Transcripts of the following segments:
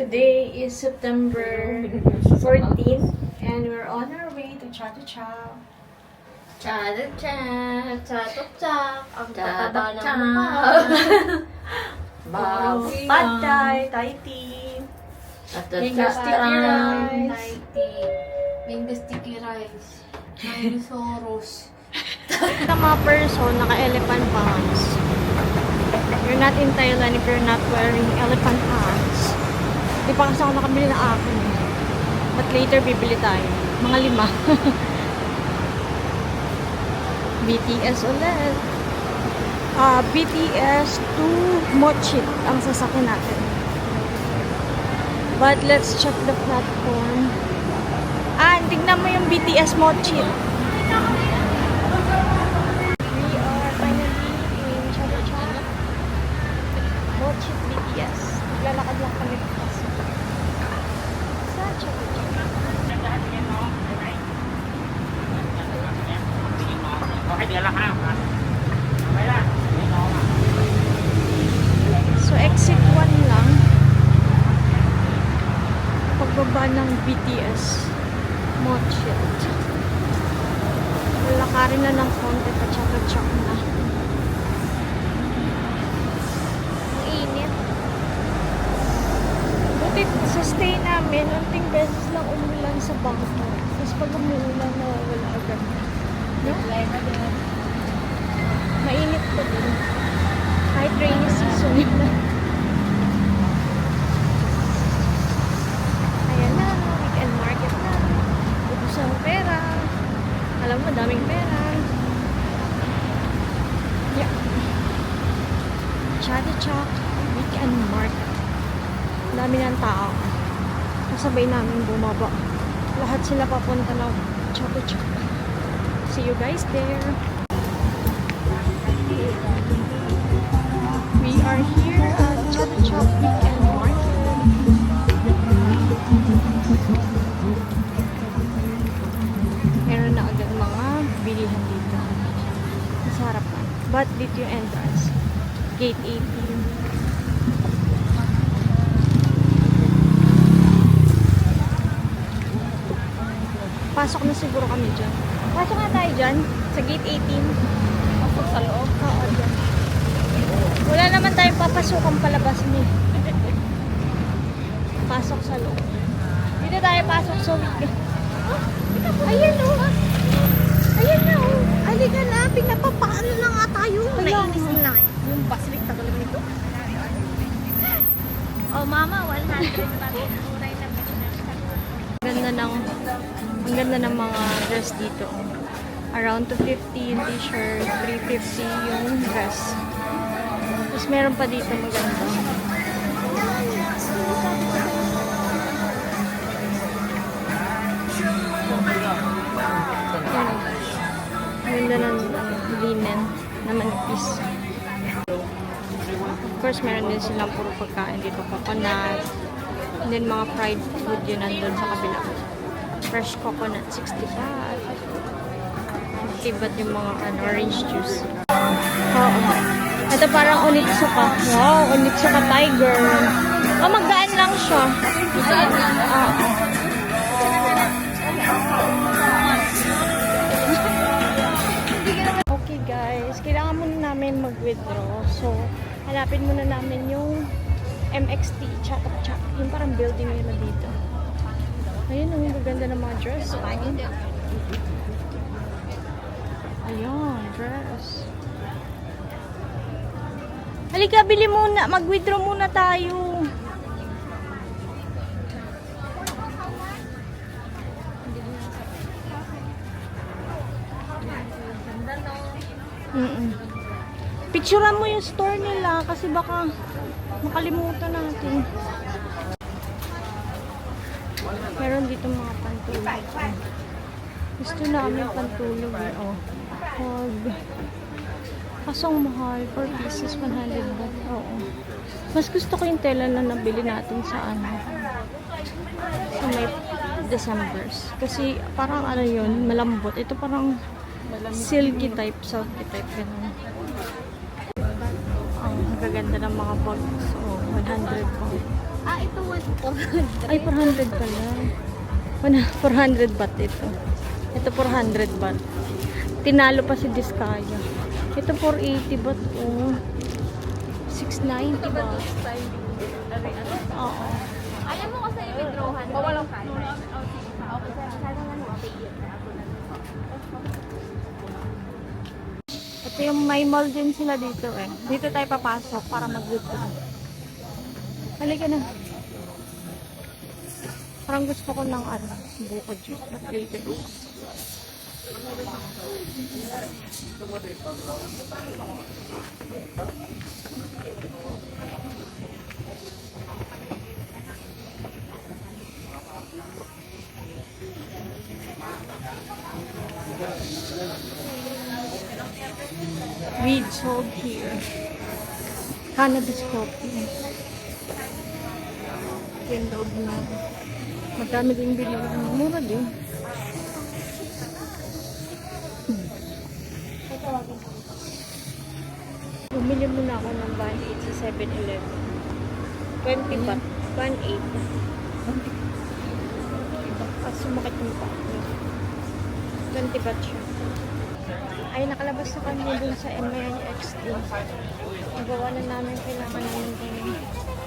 Today is September 14th and we're on our way to Chato Chow. Chato-chat, chatok-chak, ang tataba ng Chatok-chak. mukha. Bawi Pad lang. thai, Thai tea. Mango sticky rice. Thai tea. Mango sticky rice. Mango soros. Sa mga person, naka-elephant pants. You're not in Thailand if you're not wearing elephant pants. Di pa kasi ako nakabili na akin eh. But later, bibili tayo. Mga 5. BTS ulit. BTS to Mochit ang sasakyan natin. But let's check the platform. Tignan mo yung BTS Mochit. We are finally in Chato Chow. Mochit BTS. Naglalakad lang kami kasi. Sa Chato Chow. So exit 1 lang. Pagbaba ng BTS Mochit. Lalakarin na ng konti pa Chato na. Ang init. Buti sa stay namin, unting beses lang umulan sa bangko. Tapos pag umulan, nawawala agad. No? Mainit pa din. Kahit rainy season na. Ayan na, weekend market na. Ubus ang pera. Alam mo, daming pera. Yeah. Chato Chow weekend market. Dami ng tao. Kasabay namin bumaba. Lahat sila papunta ng Chato Chow. See you guys there. We are here at Chato Chow weekend market. Meron na agad mga bilihan dito. Sa harapan. But dito yung entrance. Gate 18. Pasok na siguro kami dyan. Pasok na tayo dyan. Sa gate 18. Pasok sa loob. Oo, dyan. Wala naman tayong papasukang palabas ni. Pasok sa loob. Dito tayo pasok sa weekend. Ayan o. Ayan na o. Halika na. Pinapapaano na nga tayo. Nainis na. Yung baslik na talaga nito. Oh mama, 100 Ang ganda ng mga dress dito. Around 250 yung t-shirt, 350 yung dress. Tapos meron pa dito maganda. Yan. Ganda ng linen na manipis. Of course, meron din silang puro pagkain dito. Coconut. And then mga fried food yun nandun sa kabila. Fresh coconut, 65. Iba't yung mga orange juice. Oo. Ito parang Onitsuka. Wow, Onitsuka Tiger. Magaan lang siya. Oo. Okay guys, kailangan muna namin mag-withdraw. So, hanapin muna namin yung MXT, Chato Chow. Yung parang building nila dito. Ayun, ang gaganda ng mga dress. Ayun, dress. Halika, bili muna. Mag-withdraw muna tayo. Picturean mo yung store nila kasi baka makalimutan natin. Meron dito mga pantulog. Gusto namin pantulog eh. Oh. Kasong mahal. 4 pieces, 100 baht. Oo. Mas gusto ko yung tela na nabili natin sa sa may Decembers. Kasi parang ano yun, malambot. Ito parang silky type, silky type. Ganun. Ang gaganda ng mga bags. So, 100 baht. Ah, ito Ay, 400 pala. 400 baht ito. Ito 400 baht. Tinalo pa si Diskaya. Ito 480 baht. Oh. 690 baht. Oo. Alam mo kasi i-withdrawhan. Walang cash. Ito yung may mall din sila dito eh. Dito tayo papasok para mag-withdraw. Halika na. Parang gusto ko ng buko juice na flavor. Weed sold here. Cannabis coffee. Ito yung loob na. Madami din bilihan. Mura din. Bumili muna ako ng 1.8 sa 7-Eleven. 20 baht. 1.8. Tapos sumakit yung pa. 20 baht siya. Ay, nakalabas na kami dun sa MIXT. Nagawa na namin kailangan namin din.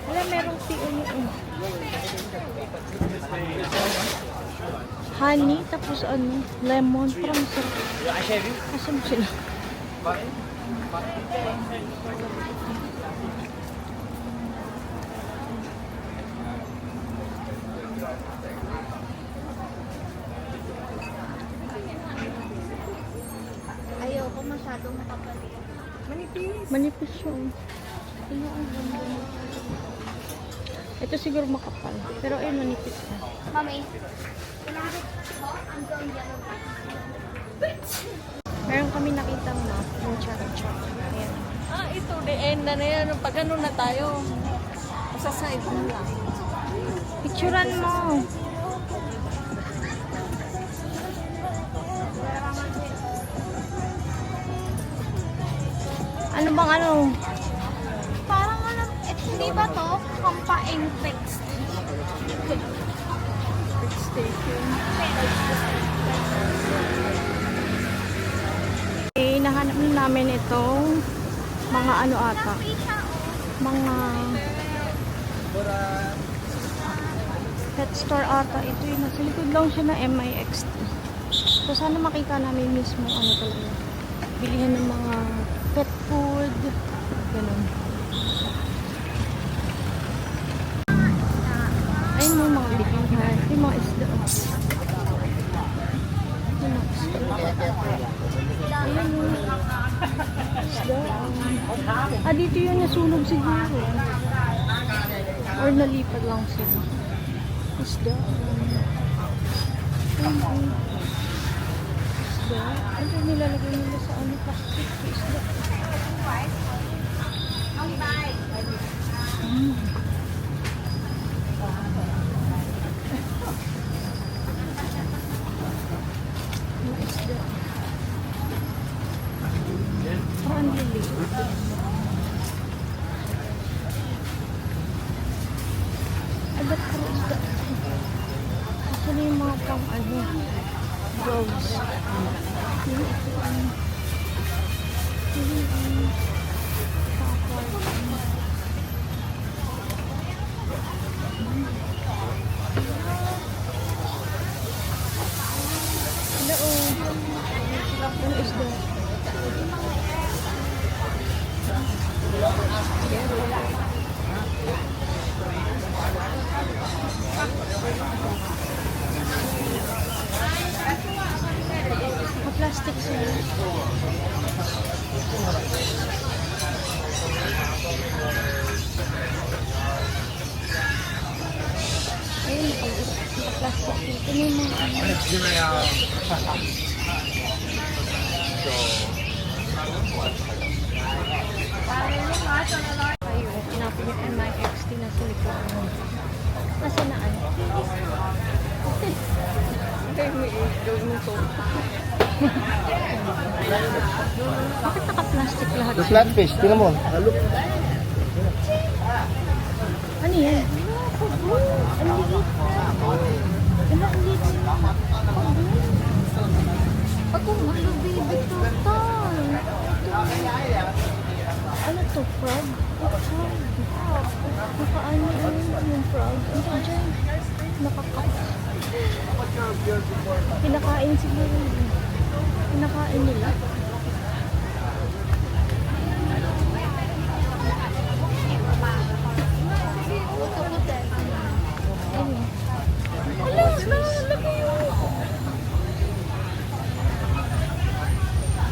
Wala, merong tea honey, tapos lemon. Parang masarap. Asan sila? Ayoko masyadong makapalit. Manipis siya. Ito siguro makapal. Pero ayun, manipis na. Mami. Meron kami nakitang map ng char-char. Ayan. Ito, the end na yan. Pag ano na tayo, sa side na lang. Picturean mo. Ano bang ano? Parang alam, hindi ba to? Kampaing fixed. Eh, nahanap na namin itong mga ano ata. Mga pet store ata. Ito yung nasa likod lang siya na MIXT. So, sana makita namin mismo ano talaga. Bilihan ng mga pet food. Ganun. Ayun mo mga bilihan. Yung mga isda. Yung mga isda. Ayun mo. Isda. Dito yung nasunog siguro. Or nalipad lang sila. Isda. Ayun. Isda. Ano nilalagay nila sa ano plastic? Isda. Mga isda. Parang lili. Ba't puro isda? Ito na yung mga pang ano. Gloves. Yung ito ang ano isda? Plastic sila. Ayun, plastic dito. May mga ayun, hinapin yung MIXT na sa likod. Nasa naan? Kaya may gawin mo to. Bakit naka-plastic lahat? The flatfish, tingnan mo. Ano yan? Ilang litro? Ako, malo, baby, total. Ano to, frog? Frog. Nakaano yung frog? Ano dyan? Nakakap. Pinakain siguro. Pinakain nila. Wala, laki yun.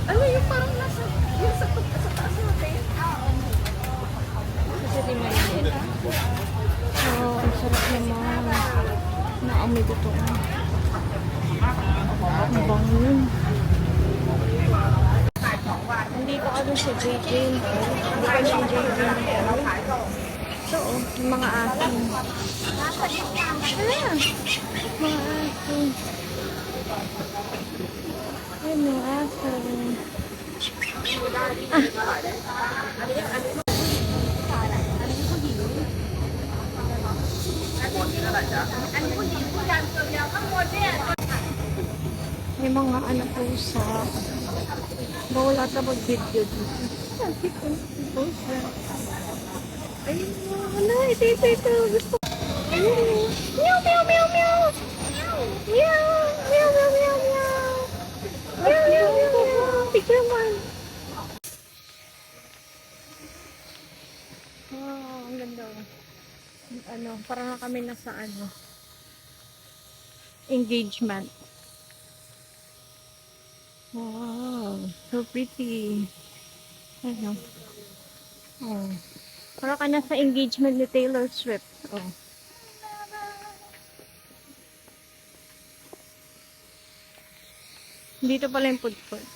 Ano yung parang nasa, yung sa taas natin? Kasi di maliit. Oh, ang sarap naman. Naamoy ko to. Ang bango yun. Nandito kami sa JJ Mall. Hindi kami sa JJ Mall. So, yung mga akin. Hala! Mga akin. Ay, mga akin. May mga ano po sa bawal ata mag-video dito. Ayun mo, wala, ito. Gusto ko. Ayun. Meow, meow, meow, meow. Meow, meow, meow, meow, meow. Meow, meow, meow, meow. Picture man. Oh, ang ganda. Ano, parang na kami nasa ano, engagement. Wow, so pretty. Ano? Oh. Parang ka nasa engagement ni Taylor Swift. Oh. Dito pala yung food court.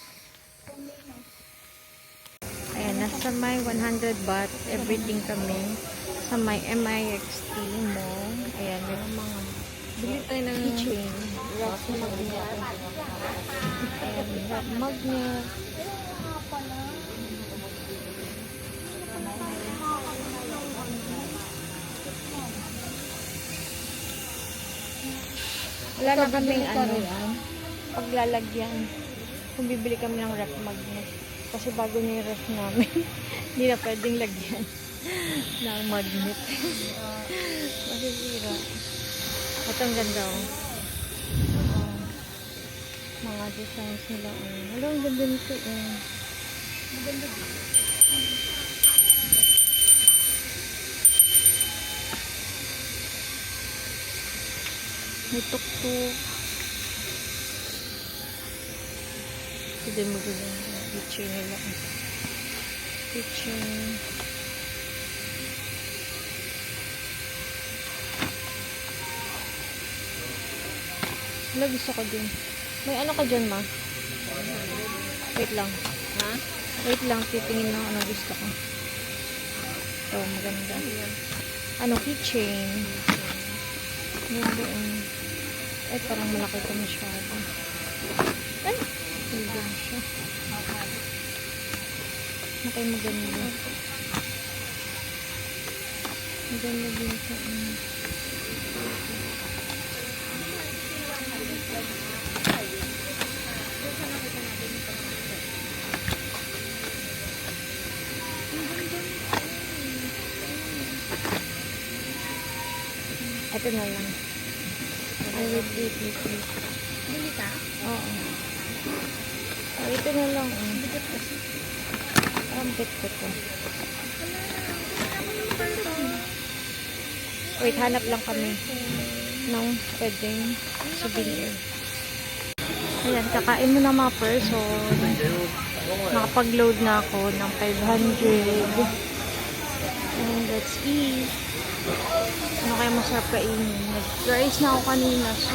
Ayan, nasa may 100 baht, everything kami. Sa may MIXT Mall. Ayan, meron mga Bili tayo ng keychain. Rock magnet. Ayan, rock magnet. Wala na kaming ano, paglalagyan. Kung bibili kami ng ref magnet. Kasi bago niya yung ref namin, hindi na pwedeng lagyan ng magnet. Masisira. Ito ang ganda oh. Mga designs nila oh. Wala, ang ganda nito oh. Maganda dito. May tuk-tuk. Ito din maganda. Kitchen nila. Kitchen. Wala, gusto ko din. May ano ka dyan, ma? Wait lang. Ha? Wait lang, titingin lang ano gusto ko. Ito, maganda. Ano, keychain. Yan doon. Ay, parang malaki ito masyado. Ay, hindi siya. Okay, maganda. Maganda din ito. Ito na lang. I will eat. Bili ka? Oo. Oh, ito na lang. Bigat kasi. Parang bigat ko. Wait, hanap lang kami ng pwedeng souvenir. Ayan, kakain mo na mga person. Nakapag-load na ako ng 500. And let's eat. Ano kaya masarap kainin? Nag-rice na ako kanina, so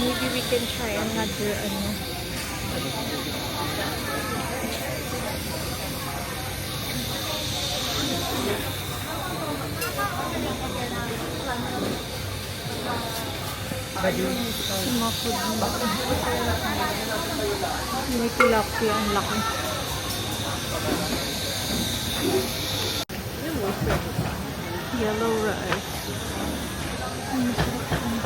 maybe we can try another ano. Yung mga food mo. May tilapia, ang laki. Yellow rice. Ang sarap.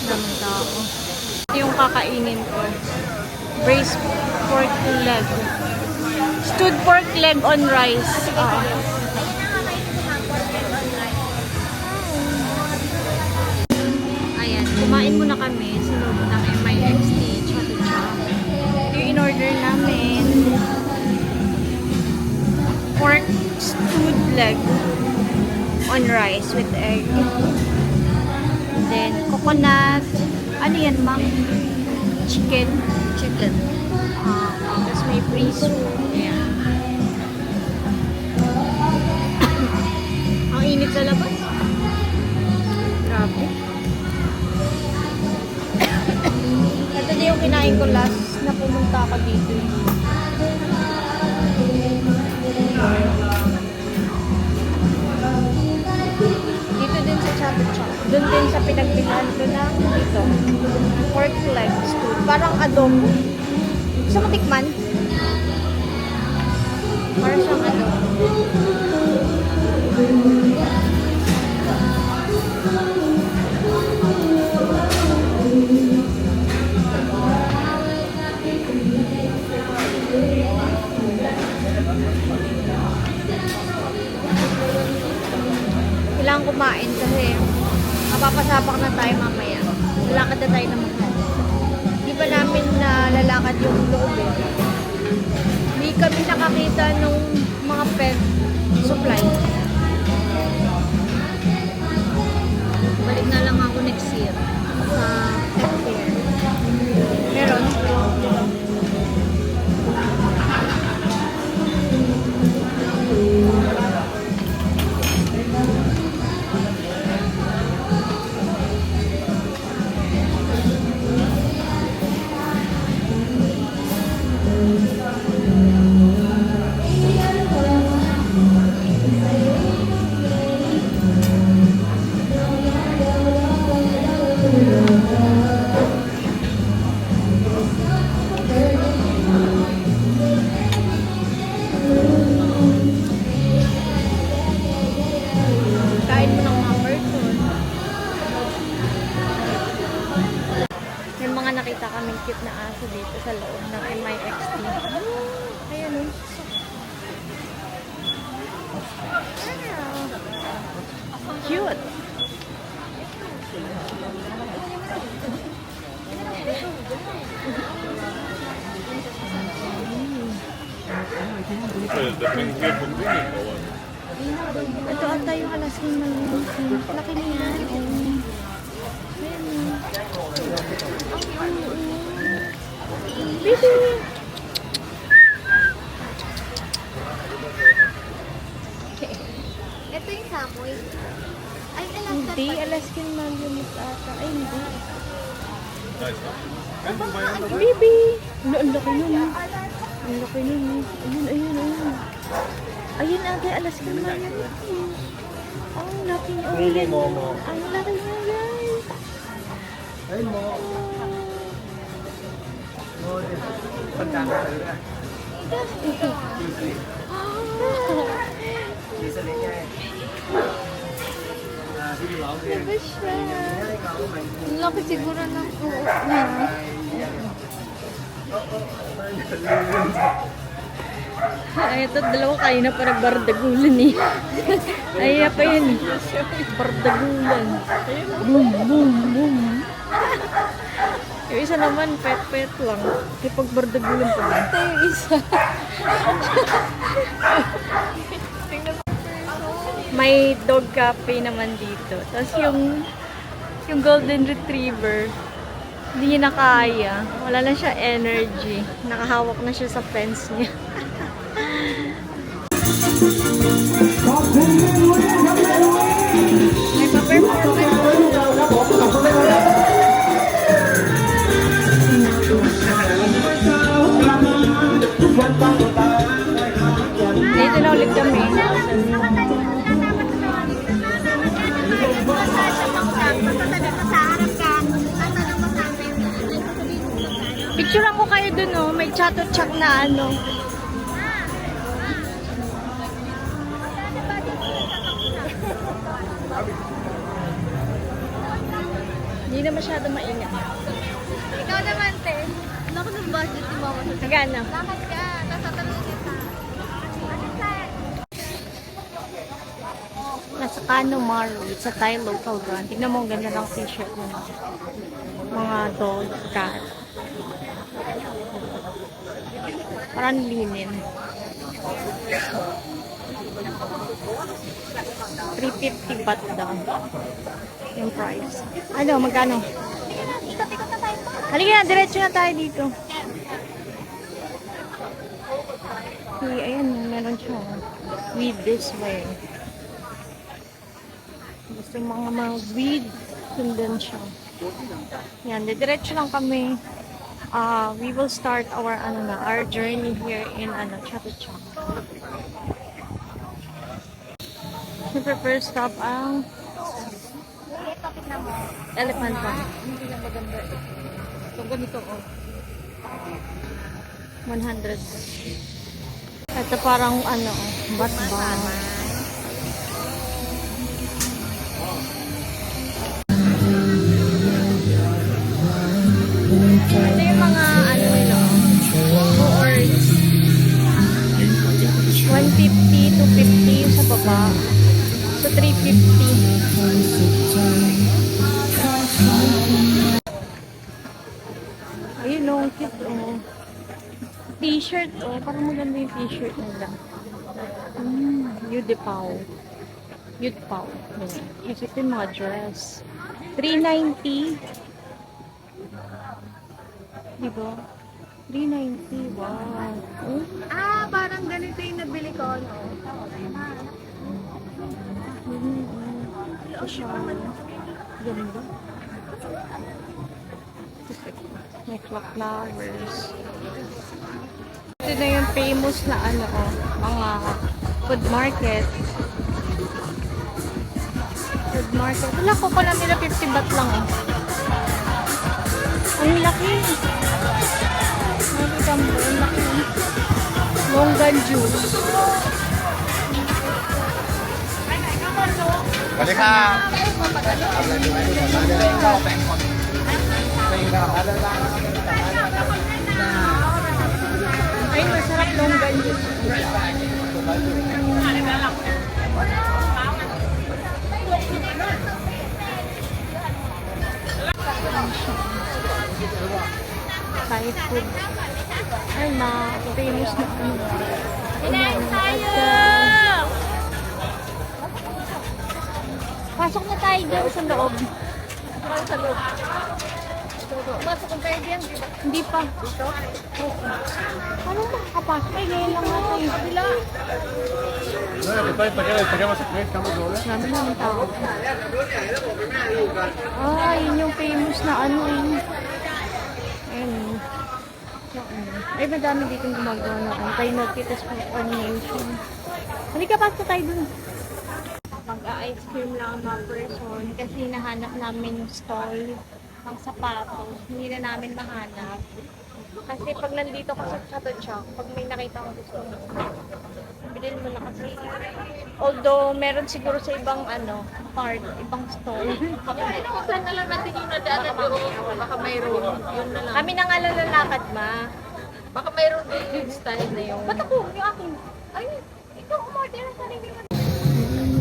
Daming tao. Ito yung kakainin ko. Braised pork leg. Stewed pork leg on rice. Ayan, kumain muna kami. Sinubo ng MIXT. Chop-chop. Ito yung in-order namin. Pork stewed leg on rice with egg. And then, coconut. Ano yan, ma'am? Chicken. Chicken. Tapos may free soup. Ayan. Ang init sa labas. Grabe. Ito din yung kinain ko last na pumunta ako dito. Dito din sa Chop-Chop. Doon din sa pinagbilhan ko ng dito. Pork leg stew. Parang adobo. Gusto mo tikman? Parang siyang adobo. Kailangan kumain kasi mapapasapak na tayo mamaya. Lalakad na tayo ng mga. Hindi pa namin lalakad yung loob eh. Hindi kami nakakita nung mga pet supply. Balik na lang ako next year sa pet fair. Meron. Kain mo ng mga person. May mga nakita kaming cute na aso dito sa loob ng MIXT. Ayan o. Cute! Ito ata yung Alaskan Malamig. Laki niya. Baby! Ito yung samoy. Ay, Alaskan Hindi, Alaskan Malamig ata. Ay, hindi. Baby! Ang laki nun. Ang laki nun. Ayun, ayun, ayun. Ayun ate, Alaskan Malamig. Ang laki niya. Ang laki niya, guys. Ay mo. Pagkano talaga. Usually niya eh. Sige ba? Diba siya? Ang laki siguro ng uok niya. Ay, ito dalawa kayo na parang bardagulan eh. Ay, pa yun. Bardagulan. Boom, boom, boom. Yung isa naman, pet-pet lang. Kapag bardagulan pa. Ito yung isa. May dog cafe naman dito. Tapos yung golden retriever, hindi niya na kaya. Wala na siya energy. Nakahawak na siya sa fence niya. May pa-performance. Picturean ko kayo dun, oh. May chato-chak na ano. Hindi na masyado maingat. Ikaw naman, te. Ano ko ng budget ni mama sa Magana. lakad ka. Tatanungin kita. Ano saan? Nasa Kano Maru, sa Thai local brand. Tignan mo, ang ganda ng t-shirt mo. Mga dog, cat. Parang linen. 350 baht daw. Yung price. Ano, magkano? Ikot-ikot na tayo. Halika na, diretso na tayo dito. Okay, ayan, meron siya. Weed this way. Gusto yung mga weed, sundan siya. Yan, diretso lang kami. We will start our journey here in Chatuchak. Siyempre, first stop ang Elephant Park. Hindi na maganda. So, ganito, oh. 100. Ito parang, bat-bat. Ito yung mga, boards. 150 to 50 sa baba. So, 350. Ayun, no, cute, oh. T-shirt, oh. Parang maganda yung t-shirt nila. Udipao. Udipao. Kasi ito yung mga dress. 390. Diba? 390. Wow. Oh. Parang ganito yung nabili ko, no? Ito siya. Ganda. May flowers. Ito na yung famous na mga food market. Food market. Wala ko pala nila 50 baht lang, oh. Ang laki. Ang laki. Longgan juice. Balik ka! Ay, masarap longgan juice. Thai food. Ay, famous na Inain tayo! Pasok na tayo dyan sa loob. Sa loob. Pasok kong tayo diyan. Hindi pa. Paano makakapasok? Ay, ngayon lang natin. Kabila. Marami naman tao. Yun yung famous na eh. Ayun. Ay, madami dito gumagawa ng anti-narcotics animation. Halika, pasok tayo dun. Mag-ice cream lang ang mga person kasi nahanap namin yung stall ng sapatos. Hindi na namin mahanap. Kasi pag nandito ka sa Chatuchak, pag may nakita ko gusto mo, bilhin mo na kasi. Although, meron siguro sa ibang part, ibang stall. Saan na lang natin yung nadaanan doon? Baka mayroon. Yun na lang. Kami nang alalakad, ma. Baka mayroon din yung style na yun. Ba't ako? Yung akin. Ay, ikaw umorder na sarili mo.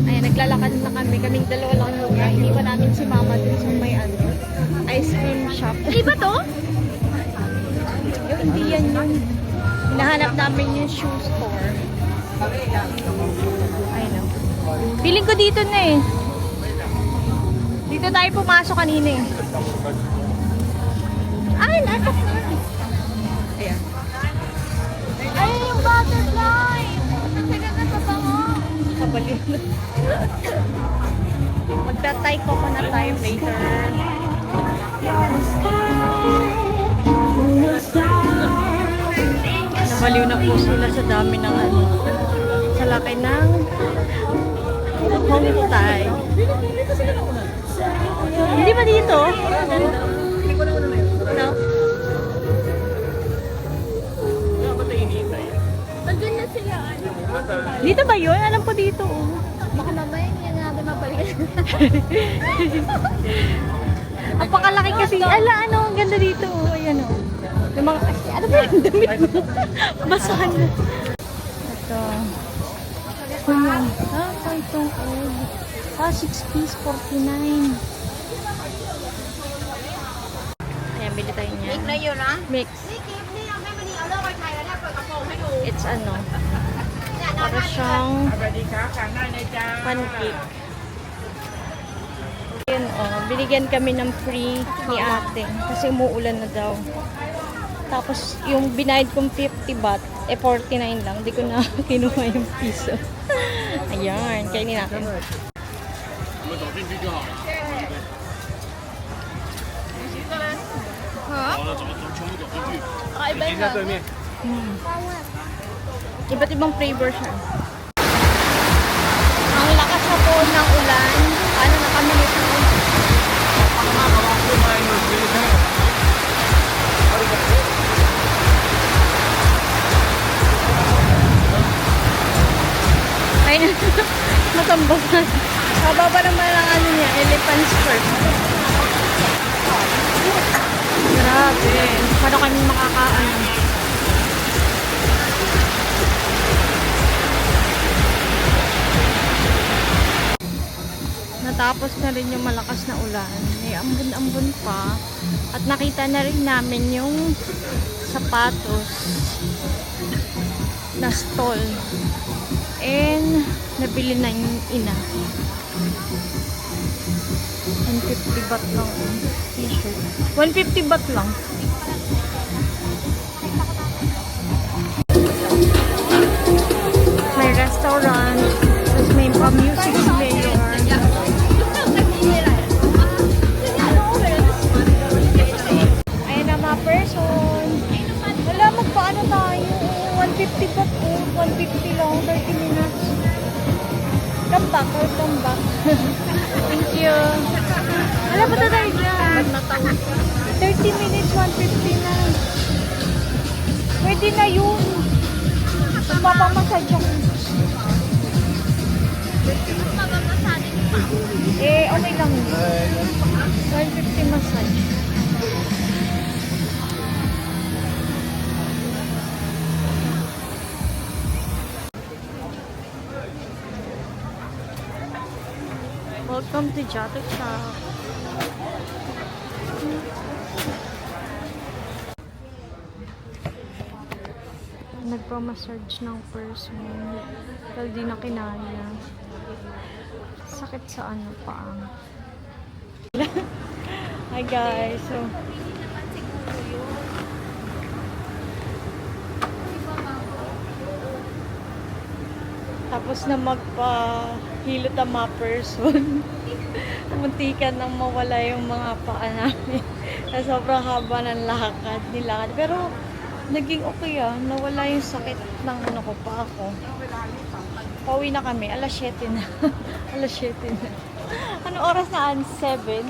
Ayan, naglalakad na kami. Kaming dalawa lang yung iniwan namin si mama dun sa may ice cream shop. Di ba to? Yung hindi yan yun. Hinahanap namin yung shoe store. Ayun o. Feeling ko dito na eh. Dito tayo pumasok kanina eh. Ay, nasa. Ayan. Ay, yung butterfly! Ang ganda sa bango. Kabaliw na. Magtatay ko na tayo later. Nabaliw na po sila sa dami ng sa laki ng Hong Thai. Hindi ba dito? No? Dito ba yun? Alam ko dito. Oh. Baka mamaya niya nga natin mabalikan. Napakalaki kasi. Ala, ano, ang ganda dito. Oh. Ayan oh. Yung mga, ano ba yung damit mo? Basahan mo. Ito. Kuya. Ah, pa itong egg. Ah, 6 piece, 49. Ayan, bili tayo niya. Mix na yun, ha? Mix. นี่กิฟต์นี่ยังไม่มาดีเอาเลิกไปไทยแล้วเนี่ยเปิดกระโปรงให้ดู It's ano, เนี่ยได้ para siyang สวัสดีครับสั่งได้เลยจ้า pancake. Yun, oh, binigyan kami ng free ni ate kasi umuulan na daw. Tapos yung binayad kong 50 baht, 49 lang. Di ko na kinuha yung piso. Ayan, kainin natin. Kakaiba yun, ha? Iba't ibang flavor siya. Ang lakas na po ng ulan. Paano na kami nito? Ayun, matambas na. Kababa naman ang ano niya, elephant skirt. Grabe. Paano kami makakaano? Natapos na rin yung malakas na ulan. May ambon-ambon pa. At nakita na rin namin yung sapatos na stall. And nabili na yung ina. 150 baht lang yung t-shirt. 150 baht lang. May restaurant. Tapos may music player. Ayan na mga person. Wala, magpaano tayo? 150 baht po. 150 lang. 30 minutes. Come back. Welcome back. Thank you. Wala pa tayo dyan. 30 minutes, 150 na. Pwede na yun. Magpapamassage ako. Eh, okay lang. 150 massage. Welcome to Jato Shop. Nagpa-massage ng person. Dahil di na kinaya. Sakit sa ano pa. Hi guys. So, tapos na magpa-hilot ang mga person. Muntikan nang mawala yung mga paa namin. Sa sobrang haba ng lakad, nilakad. Pero naging okay nawala yung sakit ng ano ko pa ako. Pauwi na kami, alas 7 na. Alas 7 na. Ano oras na? 7?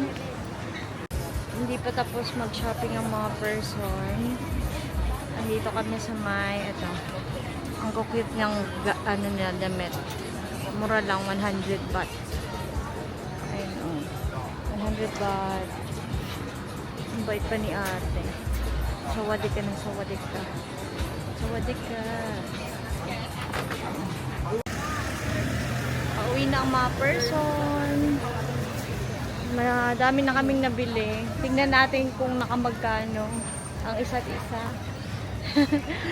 Hindi pa tapos mag-shopping ang mga person. Andito kami sa may, ito. Ang cute niyang ano nila, damit. Mura lang, 100 baht. Ayun, 100 baht. Ang bait pa ni ate. Sawadik ka ng sawadik ka. Sawadik ka. Pauwi na ang mga person. Madami na kaming nabili. Tingnan natin kung nakamagkano ang isa't isa.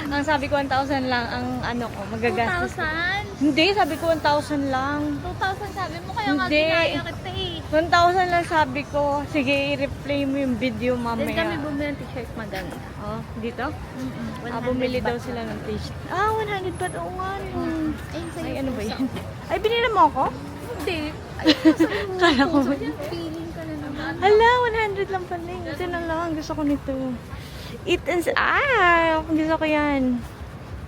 Ang sabi ko 1,000 lang ang ano ko, magagastos. 2,000? Hindi, sabi ko 1,000 lang. 2,000 sabi mo, kaya nga Hindi. ginaya kita eh. 1,000 lang sabi ko. Sige, i-replay mo yung video Then kami mamaya. bumili ng t-shirt maganda. Oh, dito? 100 Bumili daw baht sila lang. ng t-shirt. 100 baht. Oo nga. Ayun sa'yo. Ay, ano ba yan? Ay, binila mo ako? Hindi. Ay, sabi mo. Kala ko. Feeling ka na naman. Hala, 100 lang pala. Ito na lang. Gusto ko nito. Eat and... Gusto ko yan.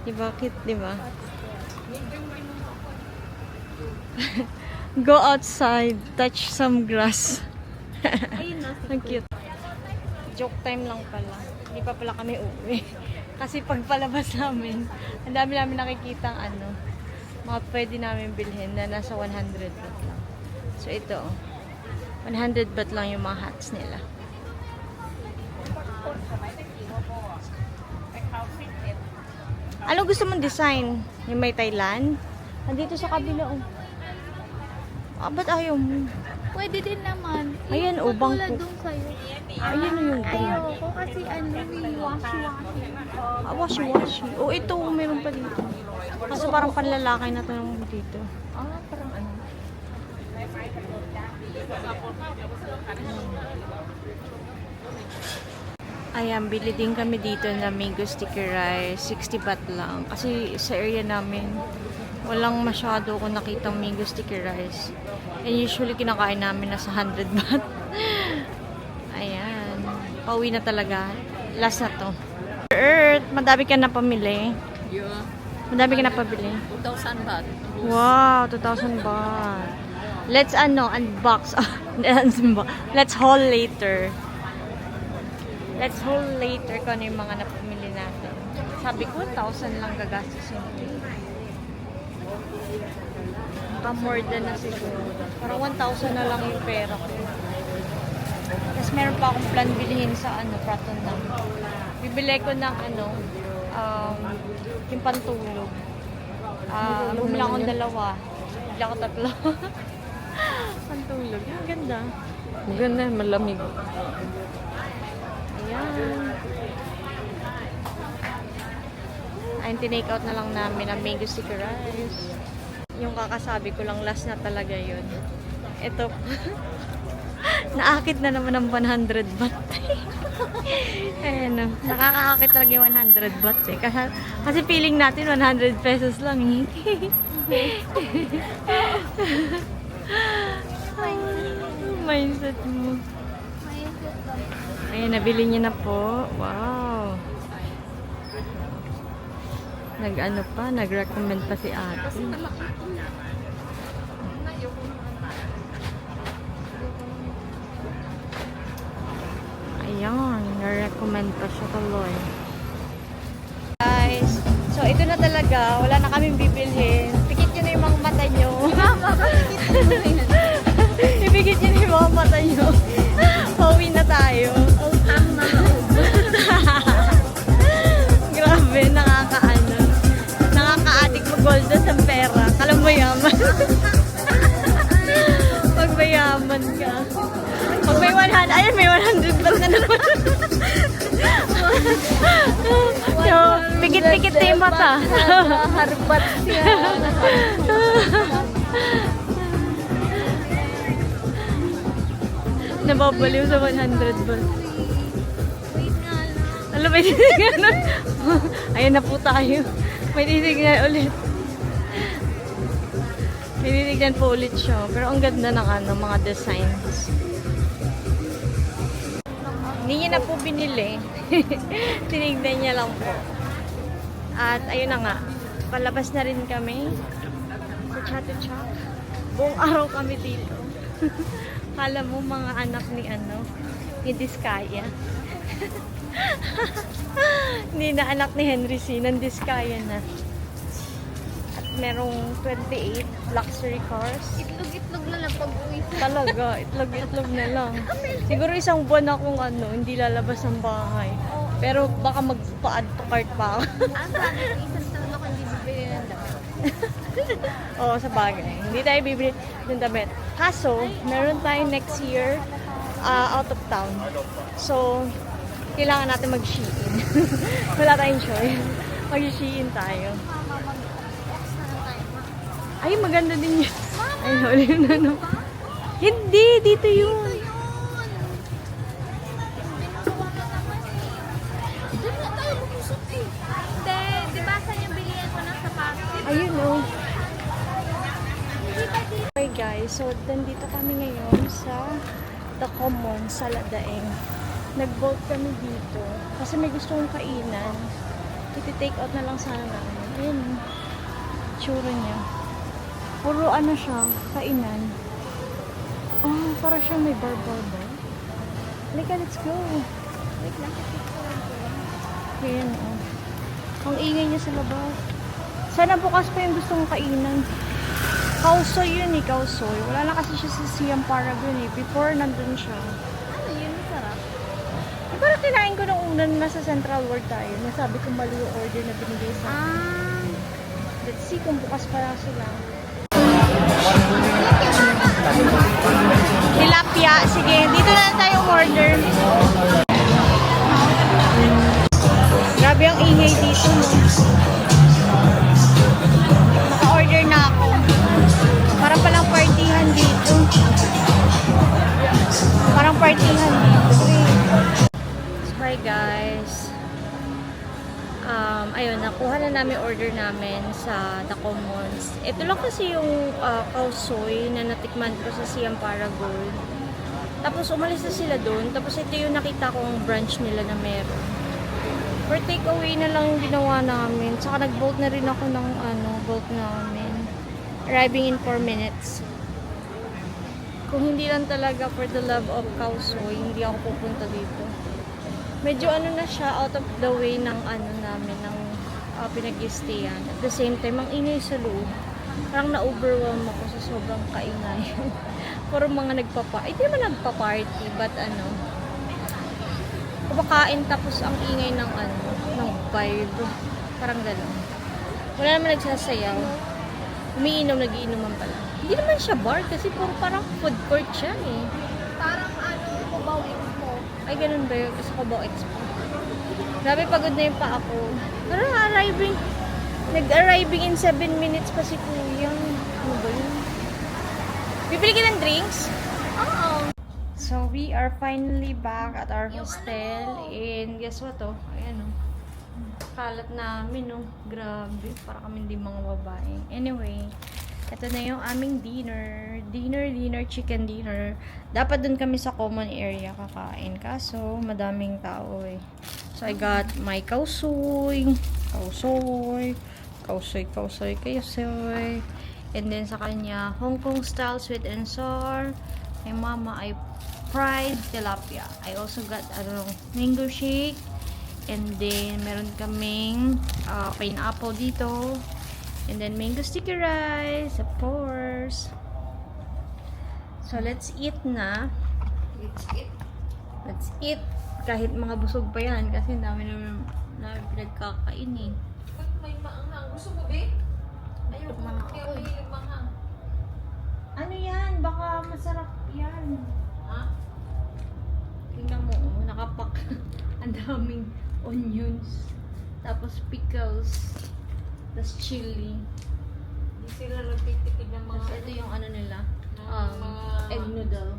Diba? Cute, diba? Go outside. Touch some grass. Ayun na. Ang cute. Joke time lang pala. Hindi pa pala kami uuwi. Kasi pag palabas namin, ang dami namin nakikita ano, mga pwede namin bilhin na nasa 100 baht lang. So ito, 100 baht lang yung mga hats nila. Ano gusto mong design? Yung may Thailand? Andito sa kabila, oh. Ba't ayaw mo? Pwede din naman. Ayan, oh, Tulad bangko. dun sa'yo. Ayun yung Ayoko kasi washi-washi. washi-washi. Oh, ito, meron pa dito. Kaso parang panlalaki na to dito. Parang ano? Ayan, bili din kami dito na mango sticky rice. 60 baht lang. Kasi sa area namin, walang masyado ko nakitang mango sticky rice. And usually, kinakain namin nasa 100 baht. Ayan. Pauwi na talaga. Last na to. Earth, madami ka na pamili. Yeah. Madami ka na pabili. 2,000 baht. Wow, 2,000 baht. Let's unbox. Let's haul later. Let's haul later kung ano yung mga napamili natin. Sabi ko, 1,000 lang gagastusin ko. Baka more than na siguro. Parang 1,000 na lang yung pera ko. Tapos meron pa akong plan bilhin sa Praton na. Bibili ko ng yung pantulog. Bumila akong dalawa. Bibili ako tatlo. Pantulog. Ang ganda. Maganda, malamig. Ayan. Ayun, tinake out na lang namin ang mango sticky rice. Yung kakasabi ko lang, last na talaga yun. Ito. Naakit na naman ng 100 baht. Ayan o. Nakakaakit talaga yung 100 baht eh. Kasi feeling natin 100 pesos lang eh. Mindset mo. Ayan, nabili niya na po. Wow. Nag-recommend pa si ate. Ayan, na-recommend pa siya tuloy. Guys, so ito na talaga. Wala na kaming bibilhin. Pikit nyo na yung mga mata nyo. Ipikit nyo na yung mga mata nyo. Pauwi na tayo. Grabe, nakaka-addict mag-golden sa pera. Kala mo yaman. Pag mayaman ka. Pag may 100, ayun may 100 baht na naman. So, pikit-pikit na yung mata. Harbat siya. Nababaliw sa 100 baht. Wait nga lang. Alam, may titignan. Ayan na po tayo. May titignan ulit. May titignan po ulit siya. Pero ang ganda ng mga designs. Hindi niya na po binili. Tinignan niya lang po. At ayun na nga. Palabas na rin kami sa Chatuchak. Buong araw kami dito. Kala mo mga anak ni Diskaya. Hindi na anak ni Henry C. Diskaya na. At merong 28 luxury cars. Itlog-itlog na lang pag-uwi. Talaga, itlog-itlog na lang. Siguro isang buwan akong hindi lalabas ng bahay. Pero baka magpa-add to cart pa ako. Sabi ko, isang taon ako hindi bibili ng damit. Oo, sa bagay. Hindi tayo bibili ng damit. Kaso, meron tayo next year out of town. So, kailangan natin mag-Shein. Wala tayong choice. Mag-Shein tayo. Ay, maganda din yun. Ay, huli na. Hindi, dito yun. Doon na tayo lumusot eh. Hindi, di ba saan yung bilihan ko ng sapatos? Ayun, oh. Okay guys, so nandito kami ngayon sa The Common sa Ladaeng. Nag-vote kami dito kasi may gusto kong kainan. Iti-take out na lang sana namin. Ayun, tsura niya. Puro siya, kainan. Oh, para siya may bar-bar ba? Halika, let's go. Wait lang, pipicturean ko lang. Ayan, oh. Ang ingay niya sa labas. Sana bukas pa yung gusto kong kainan. Kausoy yun eh, kausoy. Wala na kasi siya sa Siam Paragon eh. Before, nandun siya. Ano yun? Masarap. Eh, parang kinain ko nung una na nasa Central World tayo. Nasabi ko mali yung order na binigay sa akin. Ah. Let's see kung bukas pala sila. Tilapia. Sige, dito na lang tayo order. Grabe ang ingay dito, no? Naka-order na ako. Parang palang partihan dito. Parang partihan dito. Bye guys. Ayun, nakuha na namin order namin sa The Commons. Ito lang kasi yung kausoy na natikman ko sa Siam Paragon. Tapos umalis na sila doon. Tapos ito yung nakita kong branch nila na meron. For takeaway na lang yung ginawa namin. Tsaka nag-bolt na rin ako ng bolt namin. Arriving in 4 minutes. Kung hindi lang talaga for the love of kausoy, hindi ako pupunta dito. Medyo na siya, out of the way ng namin, ng pinag-i-stayan. At the same time, ang ingay sa loob. Parang na-overwhelm ako sa sobrang kaingay. Puro mga hindi naman nagpa-party, but kumakain tapos ang ingay ng ng vibe. Parang gano'n. Wala naman nagsasayaw. Umiinom, nagiinuman pala. Hindi naman siya bar kasi puro parang food court siya eh. Parang Cubao Expo. Ay, ganun ba yun? Kasi Cubao Expo. Grabe, pagod na yung pa ako. Pero nag-arriving in 7 minutes pa si Kuya. Ano ba yun? Bibili ka ng drinks? Oo. So, we are finally back at our hostel. And guess what, oh? Ayan, oh. Kalat namin, oh. Grabe. Para kami hindi mga babae. Anyway, ito na yung aming dinner. Dinner, chicken dinner. Dapat dun kami sa common area kakain. Kaso, madaming tao, eh. So, I got my kausoy. And then, sa kanya, Hong Kong style sweet and sour. Kay mama, ay fried tilapia. I also got, mango shake. And then, meron kaming pineapple dito. And then, mango sticky rice, of course. So, let's eat na. Let's eat. Kahit mga busog pa yan. Kasi dami namin pinagkakain eh. May maanghang. Gusto mo, babe? Ayoko Mga kaya ako, eh. may maanghang. Ano yan? Baka masarap yan. Ha? Tingnan mo, oh, nakapak. Ang daming onions. Tapos pickles. Tapos chili. Hindi sila nagtitipid ng mga... Tapos ito yung nila. mga- Egg noodle.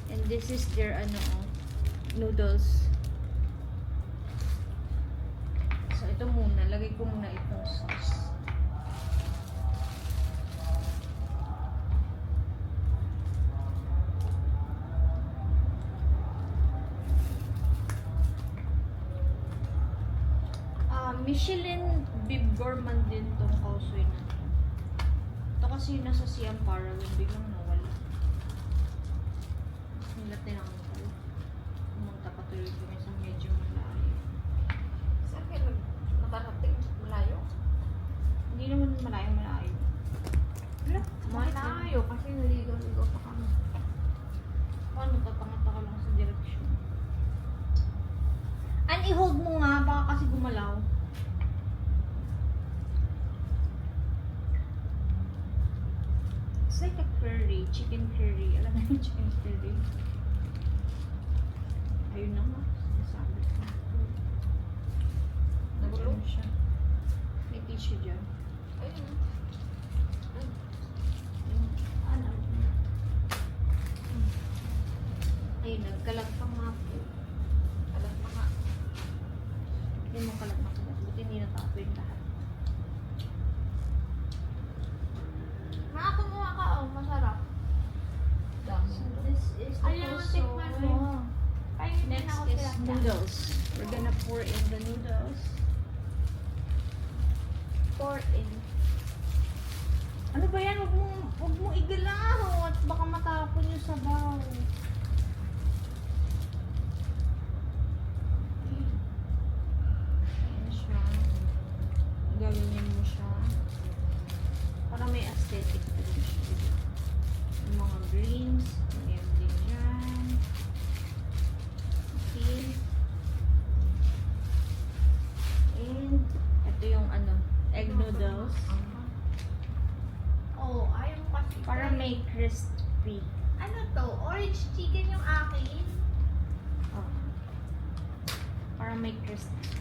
And this is their noodles. So ito muna. Lagay ko muna itong sauce. Michelin Bib Gourmand din tong kausoy na to. Ito kasi nasa Siam Paragon, biglang nawala. Nilat din ako ko. Pumunta pa tuloy kami sa medyo malayo. Saan kayo nakarating? Malayo? Hindi naman malayo. Wala. Malayo kasi naligaw-ligaw pa kami. Paano tatangat ako lang sa direksyon? I-hold mo nga, baka kasi gumalaw. It's like a curry, chicken curry. Alam mo yung chicken curry? Ayun na nga. Nasabi ko. Nagulong? Ano siya? May tissue dyan. Ayun. Ano? Ayun, nagkalat pa nga po. Alam mo nga. Hindi mo kalat na kalat. Buti hindi natapo yung lahat. Makakumuha ka, oh. Masarap. Dami. So this is the Ayaw, tikman mo. Ayun din Next ako is sila. noodles. We're gonna pour in the noodles. Pour in. Ano ba yan? Huwag mo igalaw at baka matapon yung sabaw. Ayan siya. gaganyan mo siya. Para may aesthetic pa din siya. Yung mga greens, ngayon din yan. Okay. And, ito yung ano, egg noodles. Oh, ayaw mo kasi. Para may crispy. Ano to? Orange chicken yung akin? Oh. Para may crispy.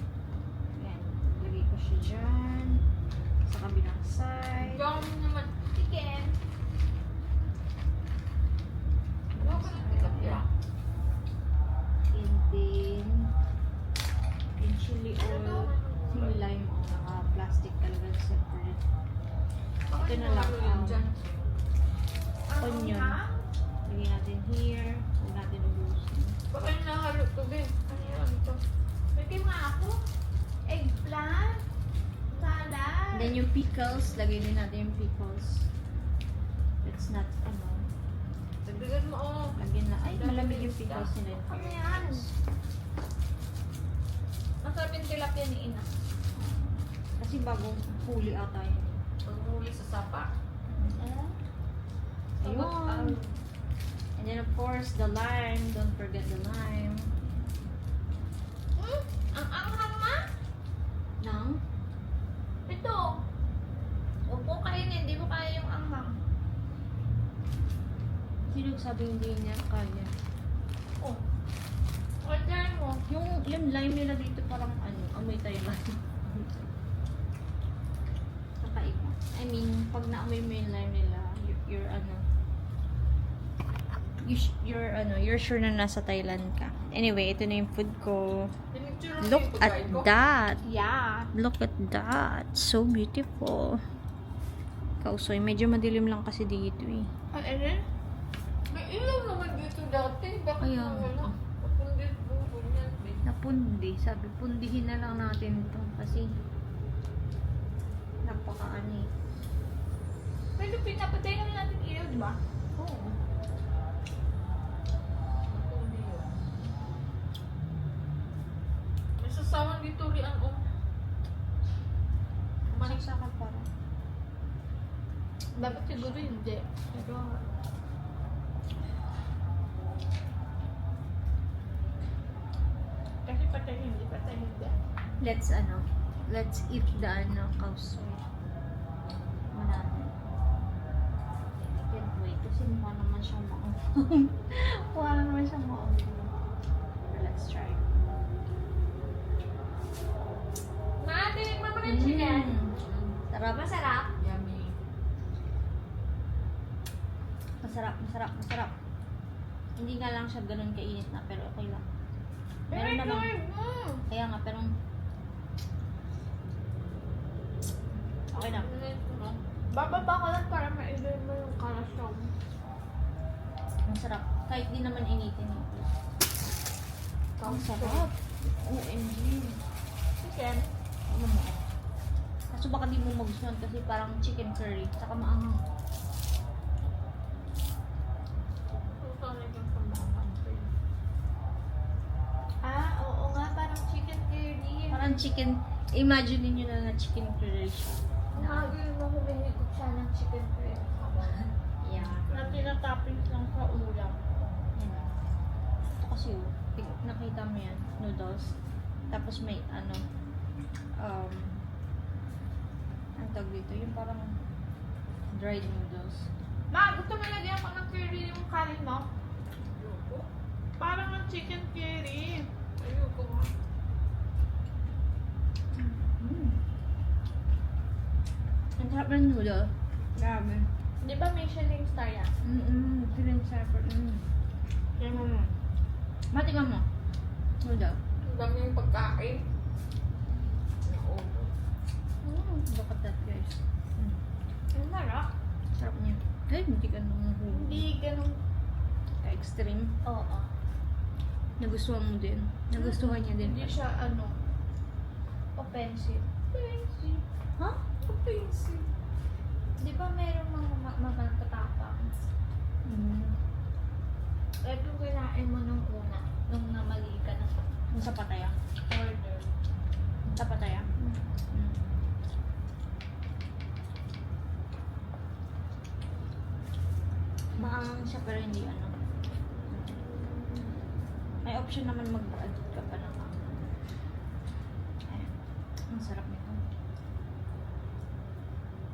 Yan. Lagay ko siya dyan. Sa kabilang side. Yung naman chicken. Huwag ko nang pick up yan. And then, yung chili oil. Yung lime. Oh, naka-plastic talaga separate. Ito na lang. Onion. Lagyan natin here. Huwag natin ubusin. Baka yung nahalo to, Ben. Ano yun ito? Pwede nga ako. Eggplant. Salad. Then yung pickles. Lagay din natin yung pickles. It's not, ano. Dagdagan mo, oh. Lagyan na. Ay, malamig yung pickles nila. Ano yan? Masarap yung tilapia ni Ina. Kasi bagong huli ata yun. Panghuli sa sapa. Ayun. And then of course, the lime. Don't forget the lime. Ang anghang ma? Nang? Ito. Huwag mo kainin. Hindi mo kaya yung anghang. Sino sabi hindi niya kaya? Oh. Order mo. Yung lime nila dito parang ano, amoy Thailand. Kakaiba. I mean, pag naamoy mo yung lime nila, you're ano, you're sure na nasa Thailand ka. Anyway, ito na yung food ko. Look at that. Yeah. Look at that. So beautiful. Kausoy, medyo madilim lang kasi dito eh. Ang inin? May ilaw naman dito dati. Bakit Kaya wala? nga. Kapundit mo. Ganyan. Napundi. Sabi, pundihin na lang natin to kasi napaka-ano eh. Pero pinapatay naman natin ilaw, di ba? Oo. Hindi yun. May sasawan dito riyan, oh. Manik sa akin para. Dapat siguro hindi. Pero, kasi patay hindi. Let's eat the kausoy. Manalo. I can't wait kasi mukha naman siyang maanghang. Mukha naman siyang maanghang. Let's try. Matinig mo na chicken. Sarap. Masarap. Yummy. Masarap. Hindi nga lang siya ganun kainit na, pero okay lang. Meron Very naman. good. Kaya nga, pero okay na. Bababa ko lang para ma-enjoy mo yung kalasyon. Masarap. Kahit di naman initin eh. Ang sarap. OMG. Chicken. Ano mo? Kaso baka di mo magustuhan kasi parang chicken curry. Saka maanghang. Oo nga, parang chicken curry. Parang chicken, imagine niyo na chicken curry siya. Nakagawin mo huminig siya ng chicken curry. Yeah. Na tinatoppings lang sa ulam. Yan. Ito kasi nakita mo yan, noodles. Tapos may ano, ang tawag dito, yung parang dried noodles. Ma, gusto mo lagyan ko ng curry yung kanin mo? Parang ang chicken curry. Ayoko nga. Ang sarap ng noodle. Grabe. Di ba Michelin star yan? Feeling sarap. Kaya mo. Matikman mo. Noodle. Ang dami yung pagkain. Look at that guys. Ang sarap. Sarap niya. Ay, hindi ka nung Hindi ganun. extreme. Oo. Nagustuhan mo din. Nagustuhan niya din. Hindi siya offensive. Offensive. Ha? Offensive. Di ba merong mga tatapang? Like yung kinain mo nung una, nung namali ka na sa Yung sa pataya. order. Sa pataya. siya pero hindi ano. May option naman mag-add ka pa ng ano. Ayan. Ang sarap nito.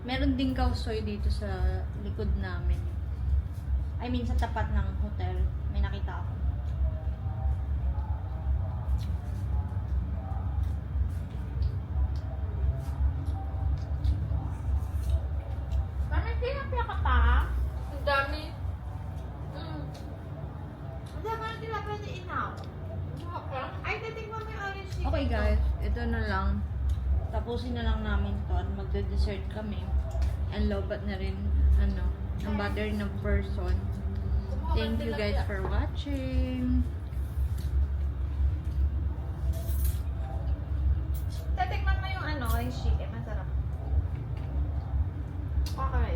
Meron ding kausoy dito sa likod namin. I mean, sa tapat ng hotel. May nakita ako. Parang tilapia ka pa. Ang dami. Hindi ako ng tilapia ni Inaw. Ay, titigman mo yung orange chicken. Okay guys, ito na lang. Tapusin na lang namin to at magde-dessert kami. And lobat na rin, ano, ang butter ng person. Thank you guys for watching. Titigman mo yung ano, orange chicken. Masarap. Okay.